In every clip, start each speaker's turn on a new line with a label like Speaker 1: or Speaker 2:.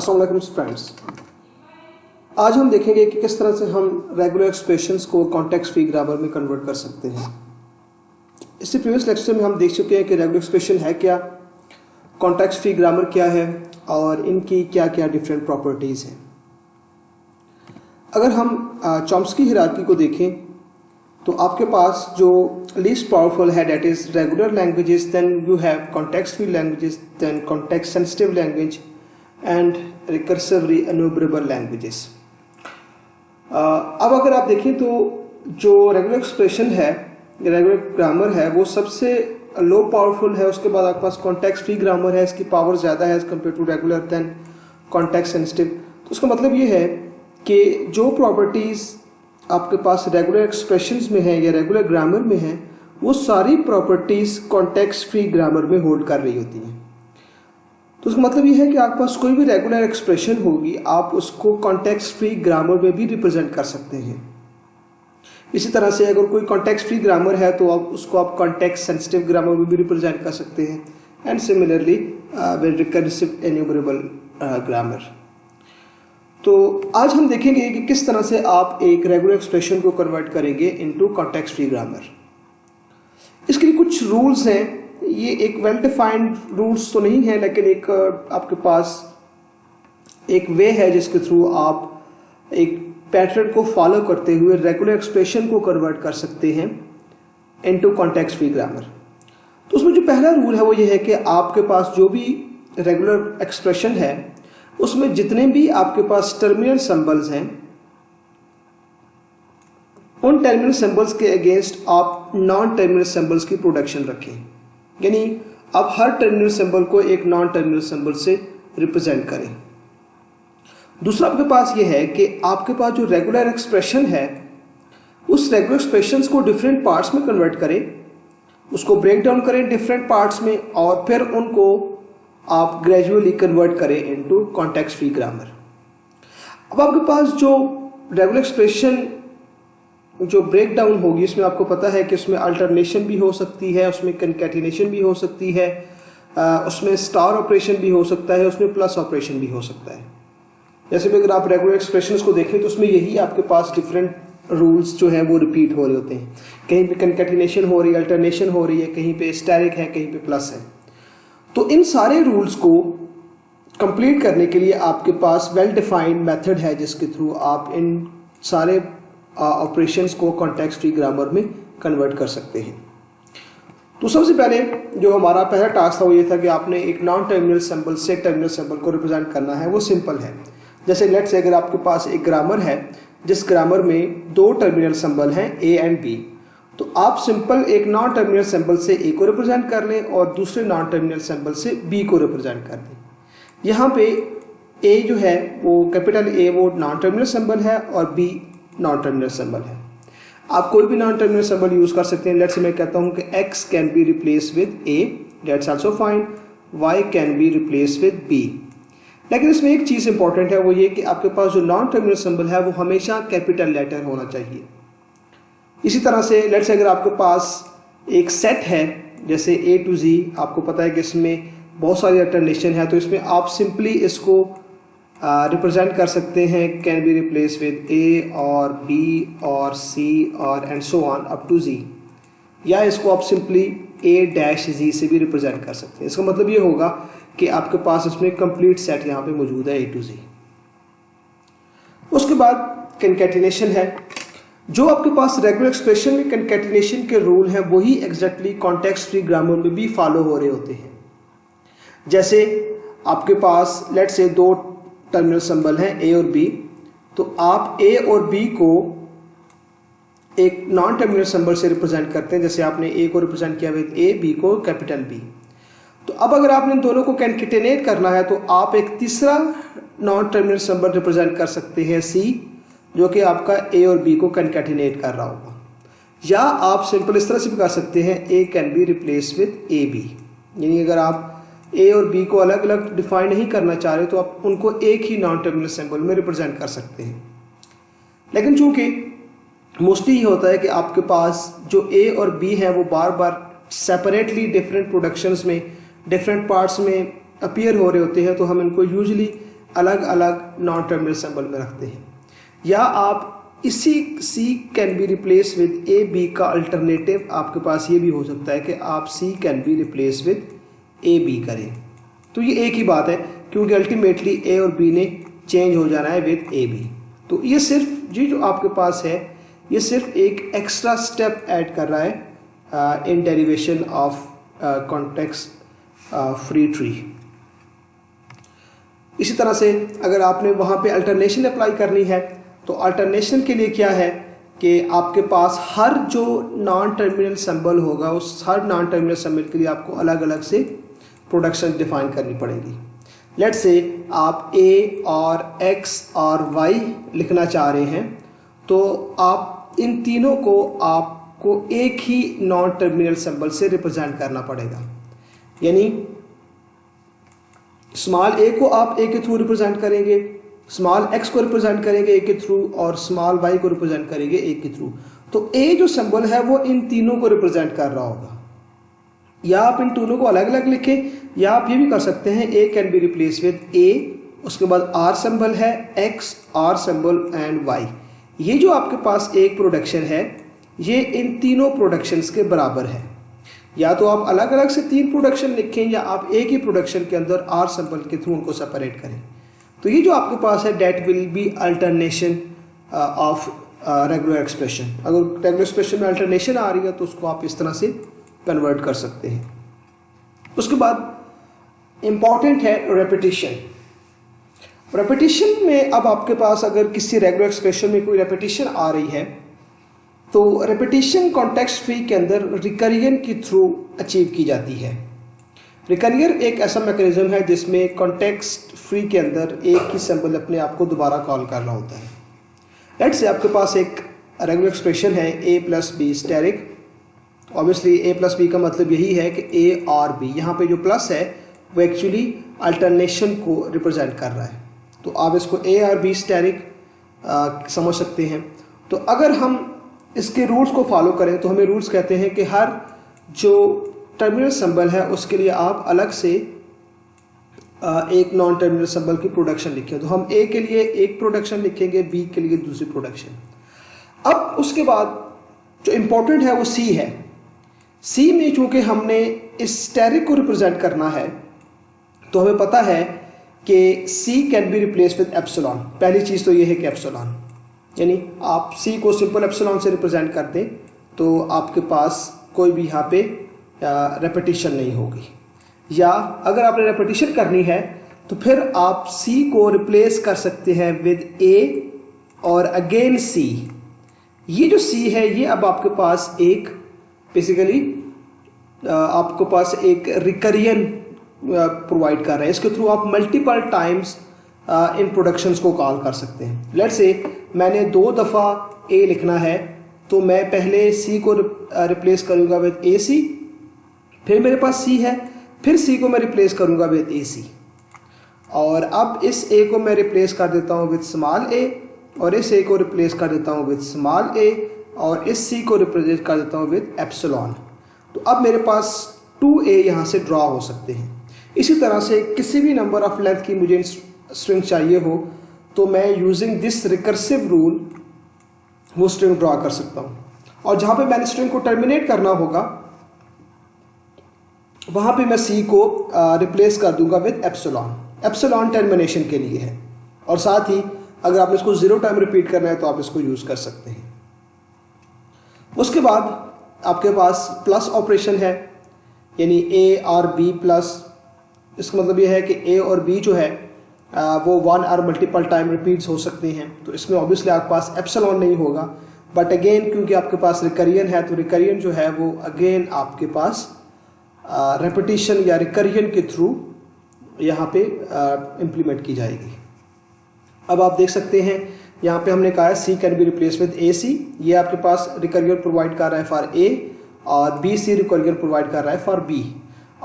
Speaker 1: अस्सलाम वालेकुम फ्रेंड्स। आज हम देखेंगे कि किस तरह से हम रेगुलर एक्सप्रेशंस को कॉन्टेक्स्ट फ्री ग्रामर में कन्वर्ट कर सकते हैं। इससे प्रीवियस लेक्चर में हम देख चुके हैं कि रेगुलर एक्सप्रेशन है क्या, कॉन्टेक्स्ट फ्री ग्रामर क्या है और इनकी क्या क्या डिफरेंट प्रॉपर्टीज़ हैं। अगर हम चॉम्स्की हायरार्की को देखें तो आपके पास जो लीस्ट पावरफुल है that is regular languages, then you have context free languages, then context sensitive language and recursively enumerable languages. अब अगर आप देखें तो जो रेगुलर एक्सप्रेशन है, रेगुलर ग्रामर है, वो सबसे लो पावरफुल है। उसके बाद आपके पास कॉन्टेक्स्ट फ्री ग्रामर है, इसकी पावर ज़्यादा है as compare to regular then context sensitive. तो उसका मतलब ये है कि जो प्रॉपर्टीज़ आपके पास रेगुलर एक्सप्रेशंस में है या रेगुलर ग्रामर में है, वो सारी प्रॉपर्टीज़ कॉन्टेक्स्ट फ्री ग्रामर में होल्ड कर रही होती हैं। तो उसका मतलब ये है कि आपके पास कोई भी रेगुलर एक्सप्रेशन होगी, आप उसको कॉन्टेक्स्ट फ्री ग्रामर में भी रिप्रेजेंट कर सकते हैं। इसी तरह से अगर कोई कॉन्टेक्स्ट फ्री ग्रामर है तो आप उसको आप कॉन्टेक्स्ट सेंसिटिव ग्रामर में भी रिप्रेजेंट कर सकते हैं, and similarly with recursive enumerable grammar. तो आज हम देखेंगे कि किस तरह से आप एक रेगुलर एक्सप्रेशन को कन्वर्ट करेंगे इनटू कॉन्टेक्स्ट फ्री ग्रामर। इसके लिए कुछ रूल्स हैं। ये एक वेल डिफाइंड रूल्स तो नहीं है, लेकिन एक आपके पास एक वे है जिसके थ्रू आप एक पैटर्न को फॉलो करते हुए रेगुलर एक्सप्रेशन को कन्वर्ट कर सकते हैं इनटू कॉन्टेक्स्ट फ्री ग्रामर। तो उसमें जो पहला रूल है वो ये है कि आपके पास जो भी रेगुलर एक्सप्रेशन है उसमें जितने भी आपके पास टर्मिनल सिंबल्स हैं, उन टर्मिनल सिंबल्स के अगेंस्ट आप नॉन टर्मिनल सिंबल्स की प्रोडक्शन रखें। यानी आप हर टर्मिनल सिंबल को एक नॉन टर्मिनल सिंबल से रिप्रेजेंट करें। दूसरा आपके पास ये है कि आपके पास जो रेगुलर एक्सप्रेशन है उस रेगुलर एक्सप्रेशंस को डिफरेंट पार्ट्स में कन्वर्ट करें, उसको ब्रेक डाउन करें डिफरेंट पार्ट्स में, और फिर उनको आप ग्रेजुअली कन्वर्ट करें इनटू कॉन्टेक्स्ट फ्री ग्रामर। अब आपके पास जो रेगुलर एक्सप्रेशन जो ब्रेक डाउन होगी उसमें आपको पता है कि उसमें अल्टरनेशन भी हो सकती है, उसमें कंकैटिनेशन भी हो सकती है, उसमें स्टार ऑपरेशन भी हो सकता है, उसमें प्लस ऑपरेशन भी हो सकता है। जैसे भी अगर आप रेगुलर एक्सप्रेशंस को देखें तो उसमें यही आपके पास डिफरेंट रूल्स जो हैं वो रिपीट हो रहे होते हैं। कहीं पे कंकैटिनेशन हो रही है, अल्टरनेशन हो रही है, कहीं पे स्टैरिक है, कहीं पे प्लस है। तो इन सारे रूल्स को कंप्लीट करने के लिए आपके पास वेल डिफाइंड मेथड है जिसके थ्रू आप इन सारे ऑपरेशंस को कॉन्टेक्स्ट फ्री ग्रामर में कन्वर्ट कर सकते हैं। तो सबसे पहले जो हमारा पहला टास्क था वो ये था कि आपने एक नॉन टर्मिनल सिंबल से टर्मिनल सिंबल को रिप्रेजेंट करना है। वो सिंपल है। जैसे लेट्स से अगर आपके पास एक ग्रामर है जिस ग्रामर में दो टर्मिनल सिंबल हैं ए एंड बी, तो आप सिंपल एक नॉन टर्मिनल सिंबल से ए को रिप्रेजेंट कर लें और दूसरे नॉन टर्मिनल सिंबल से बी को रिप्रेजेंट कर दें। यहाँ पे ए जो है वो कैपिटल ए वो नॉन टर्मिनल सिंबल है और बी नॉन टर्मिनल सिंबल है। आप कोई भी नॉन टर्मिनल सिंबल यूज कर सकते हैं। लेट्स से मैं कहता हूँ कि x can be replace with a, that's also fine. y can be replace with b। लेकिन इसमें एक चीज़ इंपॉर्टेंट है, वो ये कि आपके पास जो नॉन टर्मिनल सिंबल है वो हमेशा कैपिटल लेटर होना चाहिए। इसी तरह से लेट्स से अगर आपके पास एक सेट है जैसे a to z, आपको पता है कि इसमें बहुत सारी अल्टरनेशन है, तो इसमें आप सिंपली इसको रिप्रेजेंट कर सकते हैं can be replace with a और b और c और and so on up to z, या इसको आप सिंपली a-z से भी रिप्रेजेंट कर सकते हैं। इसका मतलब ये होगा कि आपके पास इसमें कंप्लीट सेट यहाँ पे मौजूद है a to z। उसके बाद कंकैटिनेशन है। जो आपके पास रेगुलर एक्सप्रेशन में कंकैटिनेशन के रूल हैं वही एग्जैक्टली कॉन्टेक्स्ट फ्री ग्रामर में भी फॉलो हो रहे होते हैं। जैसे आपके पास लेट्स से दो टर्मिनल सिंबल हैं ए और बी, तो आप ए और बी को एक नॉन टर्मिनल सिंबल से रिप्रेजेंट करते हैं। जैसे आपने ए को रिप्रेजेंट किया विद ए, बी को कैपिटल बी। तो अब अगर आपने इन दोनों को कंकैटिनेट करना है तो आप एक तीसरा नॉन टर्मिनल सिंबल रिप्रेजेंट कर सकते हैं सी, जो कि आपका ए और बी को कंकैटिनेट कर रहा होगा। या आप सिंपल इस तरह से भी कर सकते हैं A can be replace with A B. यानी अगर आप ए और बी को अलग अलग डिफाइन नहीं करना चाह रहे तो आप उनको एक ही नॉन टर्मिनल सिंबल में रिप्रेजेंट कर सकते हैं। लेकिन चूंकि मोस्टली ये होता है कि आपके पास जो ए और बी है वो बार बार सेपरेटली डिफरेंट प्रोडक्शंस में डिफरेंट पार्ट्स में अपीयर हो रहे होते हैं, तो हम इनको यूजुअली अलग अलग नॉन टर्मिनल सिंबल में रखते हैं, या आप इसी C can be replace with A B का अल्टरनेटिव आपके पास ये भी हो सकता है कि आप C can be replace with A B करें। तो ये एक ही बात है, क्योंकि अल्टीमेटली A और B ने चेंज हो जाना है विद ए बी। तो ये सिर्फ जी जो आपके पास है ये सिर्फ एक एक्स्ट्रा स्टेप ऐड कर रहा है in derivation of context free tree. इसी तरह से अगर आपने वहाँ पे अल्टरनेशन अप्लाई करनी है तो अल्टरनेशन के लिए क्या है कि आपके पास हर जो नॉन टर्मिनल सिंबल होगा उस हर नॉन टर्मिनल सिंबल के लिए आपको अलग अलग से प्रोडक्शन डिफाइन करनी पड़ेगी। लेट्स से आप A और X और Y लिखना चाह रहे हैं, तो आप इन तीनों को आपको एक ही नॉन टर्मिनल सिंबल से रिप्रेजेंट करना पड़ेगा। यानी स्मॉल a को आप a के थ्रू रिप्रेजेंट करेंगे, स्मॉल x को रिप्रेजेंट करेंगे a के थ्रू, और स्मॉल y को रिप्रेजेंट करेंगे a के थ्रू। तो a जो सिंबल है वो इन तीनों को रिप्रेजेंट कर रहा होगा। या आप इन तीनों को अलग अलग लिखें, या आप ये भी कर सकते हैं a can be replace with a, उसके बाद r सिंबल है, x r symbol and y। ये जो आपके पास एक प्रोडक्शन है ये इन तीनों प्रोडक्शंस के बराबर है। या तो आप अलग अलग से तीन प्रोडक्शन लिखें, या आप एक ही प्रोडक्शन के अंदर आर सिंबल के थ्रू उनको सेपरेट करें। तो ये जो आपके पास है that will be alternation of regular expression. अगर रेगुलर एक्सप्रेशन में अल्टरनेशन आ रही है तो उसको आप इस तरह से कन्वर्ट कर सकते हैं। उसके बाद इंपॉर्टेंट है रेपिटेशन। रेपिटेशन में अब आपके पास अगर किसी रेगुलर एक्सप्रेशन में कोई रेपिटेशन आ रही है तो रेपिटेशन कॉन्टेक्स्ट फ्री के अंदर रिकरियन के थ्रू अचीव की जाती है। रिकरियर एक ऐसा मैकेनिज्म है जिसमें कॉन्टेक्स्ट फ्री के अंदर एक ही सिंबल अपने आप को दोबारा कॉल कर रहा होता है। लेट्स से आपके पास एक रेगुलर एक्सप्रेशन है a plus B asterisk. Obviously a plus B का मतलब यही है कि a और b, यहाँ पे जो प्लस है वो एक्चुअली अल्टरनेशन को रिप्रेजेंट कर रहा है। तो आप इसको a और b स्टेरिक समझ सकते हैं। तो अगर हम इसके रूल्स को फॉलो करें तो हमें रूल्स कहते हैं कि हर जो टर्मिनल सिंबल है उसके लिए आप अलग से एक नॉन टर्मिनल सिंबल की प्रोडक्शन लिखें। तो हम A के लिए एक प्रोडक्शन लिखेंगे, B के लिए दूसरी प्रोडक्शन। अब उसके बाद जो इम्पोर्टेंट है वो C है। C में चूंकि हमने इस स्टेरिक को रिप्रेजेंट करना है तो हमें पता है कि C can be replace with epsilon. पहली चीज़ तो ये है कि एप्सिलॉन, यानी आप C को सिंपल एप्सिलॉन से रिप्रेजेंट कर दें तो आपके पास कोई भी यहाँ पे रेपिटेशन नहीं होगी। या अगर आपने रेपिटेशन करनी है तो फिर आप C को रिप्लेस कर सकते हैं विद A और अगेन C। ये जो C है ये अब आपके पास एक बेसिकली आपके पास एक रिकरियन प्रोवाइड कर रहा है। इसके थ्रू आप मल्टीपल टाइम्स इन प्रोडक्शंस को कॉल कर सकते हैं। लेट्स से मैंने 2 दफ़ा A लिखना है तो मैं पहले C को रिप्लेस करूँगा विद AC, फिर मेरे पास C है, फिर C को मैं रिप्लेस करूँगा विद AC, और अब इस A को मैं रिप्लेस कर देता हूँ विद स्मॉल a, और इस A को रिप्लेस कर देता हूँ विद स्मॉल a, और इस C को रिप्लेस कर देता हूँ विद एप्सिलॉन। तो अब मेरे पास 2A यहाँ से ड्रॉ हो सकते हैं। इसी तरह से किसी भी नंबर ऑफ लेंथ की मुझे स्ट्रिंग चाहिए हो तो मैं यूजिंग दिस रिकर्सिव रूल वो स्ट्रिंग ड्रॉ कर सकता हूँ, और जहाँ पे मैंने स्ट्रिंग को टर्मिनेट करना होगा वहाँ पे मैं C को रिप्लेस कर दूंगा विद एप्सिलॉन। एप्सिलॉन टर्मिनेशन के लिए है, और साथ ही अगर आपने इसको 0 टाइम रिपीट करना है तो आप इसको यूज़ कर सकते हैं। उसके बाद आपके पास प्लस ऑपरेशन है, यानी A और B प्लस। इसका मतलब यह है कि A और B जो है वो 1 और मल्टीपल टाइम रिपीट्स हो सकते हैं। तो इसमें ऑब्वियसली आपके पास एप्सिलॉन नहीं होगा, बट अगेन क्योंकि आपके पास रिकरियन है तो रिकरियन जो है वो अगेन आपके पास रेपिटेशन या रिकरियन के थ्रू यहाँ पे इम्प्लीमेंट की जाएगी। अब आप देख सकते हैं यहाँ पे हमने कहा है C can be replace with AC। ये आपके पास रिकरियन प्रोवाइड कर रहा है फॉर A, और BC रिकरियन प्रोवाइड कर रहा है फॉर B।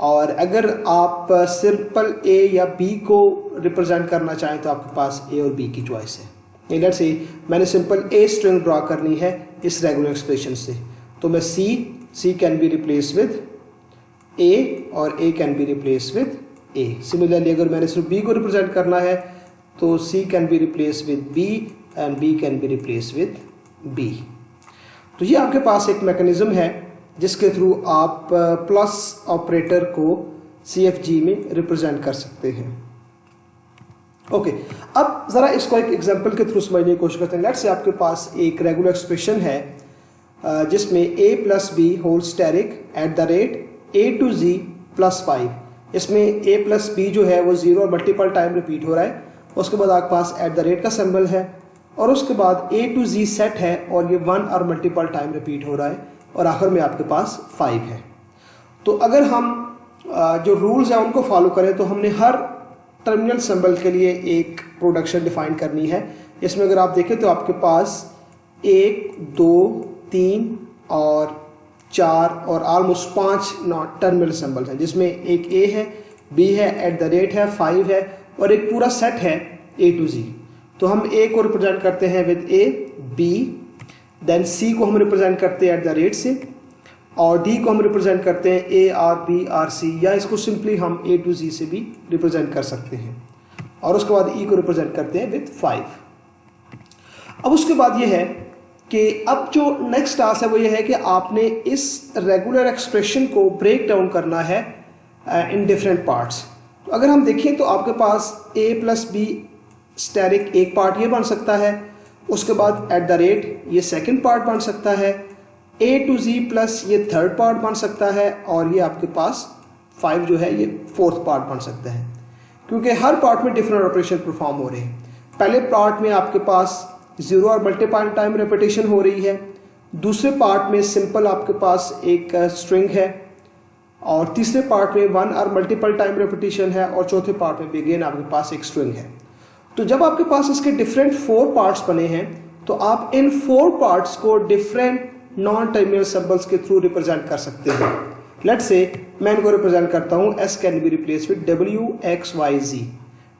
Speaker 1: और अगर आप सिंपल A या B को रिप्रेजेंट करना चाहें तो आपके पास A और B की चॉइस है। लेट्स से मैंने सिंपल A स्ट्रिंग ड्रॉ करनी है इस रेगुलर एक्सप्रेशन से, तो मैं C can be replace with A और A can be replace with A। Similarly अगर मैंने सिर्फ B को रिप्रेजेंट करना है तो C can be replace with B and B can be replace with B। तो ये आपके पास एक मैकेनिज्म है जिसके थ्रू आप प्लस ऑपरेटर को CFG में रिप्रेजेंट कर सकते हैं। ओके, अब ज़रा इसको एक एग्जांपल के थ्रू समझने की कोशिश करते हैं। लेट्स से आपके पास एक रेगुलर एक्सप्रेशन है जिसमें a plus B whole asterisk at the rate a to z plus 5। इसमें a प्लस बी जो है वो 0 और मल्टीपल टाइम रिपीट हो रहा है। उसके बाद आपके पास एट द रेट का सिंबल है और उसके बाद a टू z सेट है और ये 1 और मल्टीपल टाइम रिपीट हो रहा है और आखिर में आपके पास 5 है। तो अगर हम जो रूल्स हैं उनको फॉलो करें तो हमने हर टर्मिनल सिंबल के लिए एक प्रोडक्शन डिफाइन करनी है। इसमें अगर आप देखें तो आपके पास 1, 2, 3 और 4 और ऑलमोस्ट 5 टर्मिनल सिंबल हैं, जिसमें एक A है, B है, एट द रेट है, 5 है और एक पूरा सेट है A टू Z। तो हम A को रिप्रेजेंट करते हैं with A, B, then C को हम रिप्रेजेंट करते हैं एट द रेट से और D को हम रिप्रेजेंट करते हैं A R B R C, या इसको सिंपली हम A टू Z से भी रिप्रेजेंट कर सकते हैं और उसके बाद E को रिप्रेजेंट करते हैं विद 5। अब उसके बाद ये है कि अब जो नेक्स्ट टास्क है वो ये है कि आपने इस रेगुलर एक्सप्रेशन को ब्रेक डाउन करना है इन डिफरेंट पार्ट्स। तो अगर हम देखें तो आपके पास a प्लस बी स्टेरिक एक पार्ट ये बन सकता है, उसके बाद एट द रेट ये सेकंड पार्ट बन सकता है, a टू z प्लस ये थर्ड पार्ट बन सकता है और ये आपके पास 5 जो है ये फोर्थ पार्ट बन सकता है, क्योंकि हर पार्ट में डिफरेंट ऑपरेशन परफॉर्म हो रहे हैं। पहले पार्ट में आपके पास 0 और मल्टीपल टाइम रेपिटेशन हो रही है, दूसरे पार्ट में सिंपल आपके पास एक स्ट्रिंग है और तीसरे पार्ट में 1 और मल्टीपल टाइम रेपिटेशन है और चौथे पार्ट में भी अगेन आपके पास एक स्ट्रिंग है। तो जब आपके पास इसके डिफरेंट 4 पार्ट्स बने हैं तो आप इन 4 पार्ट्स को डिफरेंट नॉन टर्मिनल सिंबल्स के थ्रू रिप्रेजेंट कर सकते हैं। लेट्स से मैं इनको रिप्रेजेंट करता हूँ S can be replace with W X Y Z।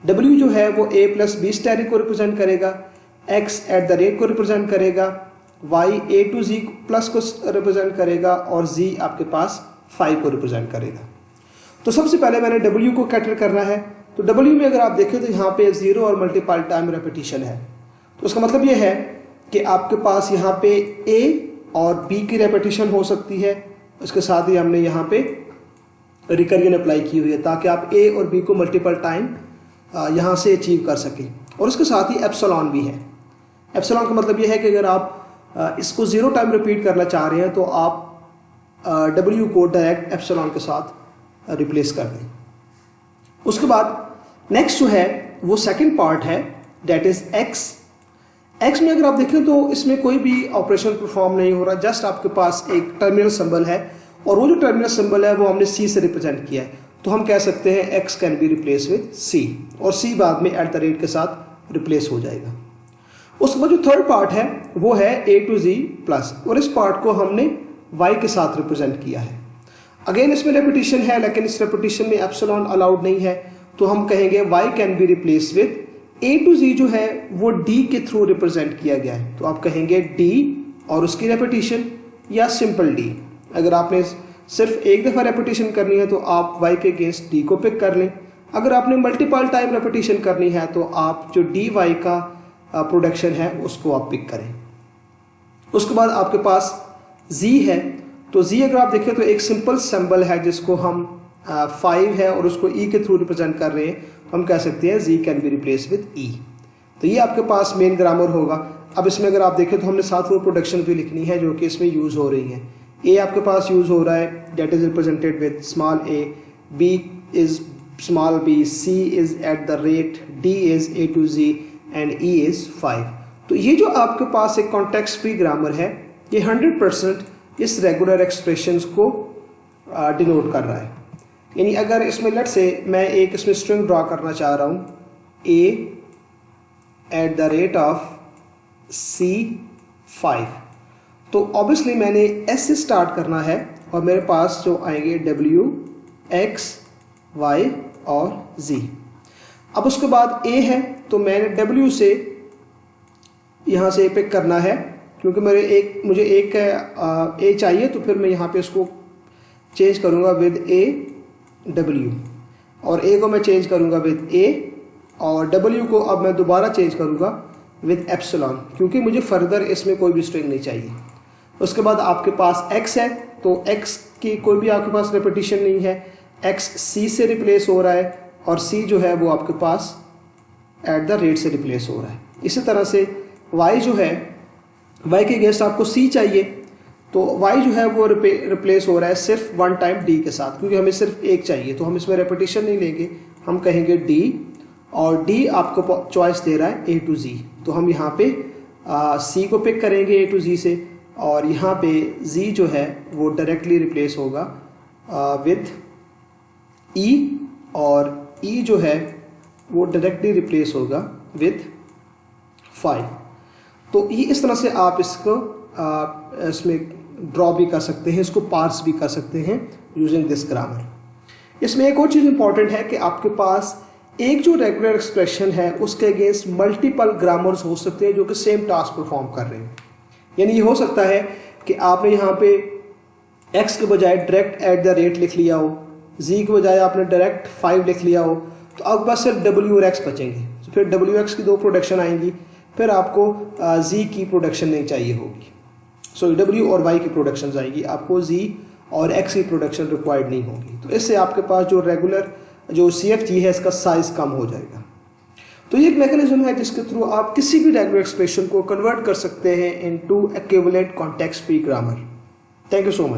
Speaker 1: W जो है वो A प्लस बी स्टेरिक को रिप्रेजेंट करेगा, X एट द रेट को रिप्रेजेंट करेगा, Y A to Z plus को रिप्रेजेंट करेगा और Z आपके पास 5 को रिप्रेजेंट करेगा। तो सबसे पहले मैंने W को कैटर करना है। तो W में अगर आप देखें तो यहाँ पे 0 और मल्टीपल टाइम रेपिटेशन है, तो उसका मतलब ये है कि आपके पास यहाँ पे A और B की रेपिटेशन हो सकती है। उसके साथ ही हमने यहाँ पे रिकर्जन अप्लाई की हुई है ताकि आप A और B को मल्टीपल टाइम यहाँ से अचीव कर सकें। और उसके साथ ही एप्सिलॉन भी है। एप्सिलॉन का मतलब ये है कि अगर आप इसको 0 टाइम रिपीट करना चाह रहे हैं तो आप W को डायरेक्ट एप्सिलॉन के साथ रिप्लेस कर दें। उसके बाद नेक्स्ट जो है वो सेकंड पार्ट है, दैट इज X में अगर आप देखें तो इसमें कोई भी ऑपरेशन परफॉर्म नहीं हो रहा, जस्ट आपके पास एक टर्मिनल सिंबल है और वो जो टर्मिनल सिंबल है वो हमने C से रिप्रेजेंट किया है। तो हम कह सकते हैं X can be replace with C और C बाद में एट द रेट के साथ रिप्लेस हो जाएगा। उसके बाद जो थर्ड पार्ट है वो है A टू Z प्लस और इस पार्ट को हमने Y के साथ रिप्रेजेंट किया है। अगेन इसमें रेपिटेशन है लेकिन इस रेपिटेशन में एप्सिलॉन अलाउड नहीं है, तो हम कहेंगे Y can be replace with A to Z जो है वो D के थ्रू रिप्रेजेंट किया गया है, तो आप कहेंगे D और उसकी रेपिटेशन या सिंपल D। अगर आपने सिर्फ एक दफ़ा रेपिटेशन करनी है तो आप Y के अगेंस्ट D को पिक कर लें। अगर आपने मल्टीपल टाइम रेपिटेशन करनी है तो आप जो dy का प्रोडक्शन है उसको आप पिक करें। उसके बाद आपके पास Z है, तो Z अगर आप देखें तो एक सिंपल सिंबल है जिसको हम 5 है और उसको E के थ्रू रिप्रेजेंट कर रहे हैं, हम कह सकते हैं Z can be replace with E। तो ये आपके पास मेन ग्रामर होगा। अब इसमें अगर आप देखें तो हमने साथ वो प्रोडक्शन भी लिखनी है जो कि इसमें यूज़ हो रही है। A आपके पास यूज़ हो रहा है, that is represented with small a, B is small b, C is at the rate, D is A to Z and E is 5। तो ये जो आपके पास एक कॉन्टेक्स्ट फ्री ग्रामर है ये 100% इस रेगुलर एक्सप्रेशंस को डिनोट कर रहा है। यानी अगर इसमें लेट से मैं एक इसमें स्ट्रिंग ड्रॉ करना चाह रहा हूँ A eight the rate of C5, तो ऑब्वियसली मैंने S से स्टार्ट करना है और मेरे पास जो आएंगे W, X, Y और Z। अब उसके बाद A है तो मैंने W से यहाँ से पिक करना है क्योंकि मुझे एक A चाहिए, तो फिर मैं यहाँ पे उसको चेंज करूँगा विद A W और A को मैं चेंज करूँगा विद A और W को अब मैं दोबारा चेंज करूँगा विद एप्सिलॉन, क्योंकि मुझे फर्दर इसमें कोई भी स्ट्रिंग नहीं चाहिए। उसके बाद आपके पास x है, तो x की कोई भी आपके पास रेपिटेशन नहीं है, x c से रिप्लेस हो रहा है और c जो है वो आपके पास @ से रिप्लेस हो रहा है। इसी तरह से y जो है, y के अगेंस्ट आपको c चाहिए, तो y जो है वो रिप्लेस हो रहा है सिर्फ वन टाइम d के साथ, क्योंकि हमें सिर्फ एक चाहिए, तो हम इसमें रेपिटेशन नहीं लेंगे, हम कहेंगे d, और d आपको चॉइस दे रहा है A to Z, तो हम यहाँ पे c को पिक करेंगे A to Z से, और यहाँ पे z जो है वो डायरेक्टली रिप्लेस होगा विद e, और e जो है वो डायरेक्टली रिप्लेस होगा विद 5। तो ये इस तरह से आप इसको इसमें ड्रॉ भी कर सकते हैं, इसको पार्स भी कर सकते हैं यूजिंग दिस ग्रामर। इसमें एक और चीज़ इंपॉर्टेंट है कि आपके पास एक जो रेगुलर एक्सप्रेशन है उसके अगेंस्ट मल्टीपल ग्रामर्स हो सकते हैं जो कि सेम टास्क परफॉर्म कर रहे हैं। यानी ये हो सकता है कि आपने यहाँ पे x के बजाय डायरेक्ट @ लिख लिया हो, z के बजाय आपने डायरेक्ट 5 लिख लिया हो, तो अब बस सिर्फ w और x बचेंगे, तो फिर wx की 2 प्रोडक्शन आएंगी, फिर आपको z की प्रोडक्शन नहीं चाहिए होगी, सो w और y की प्रोडक्शन आएगी, आपको z और x की प्रोडक्शन रिक्वायर्ड नहीं होगी। तो इससे आपके पास जो रेगुलर जो CFG है इसका साइज कम हो जाएगा। तो ये एक मैकेनिज्म है जिसके थ्रू आप किसी भी रेगुलर एक्सप्रेशन को कन्वर्ट कर सकते हैं into equivalent context free grammar. Thank you so much.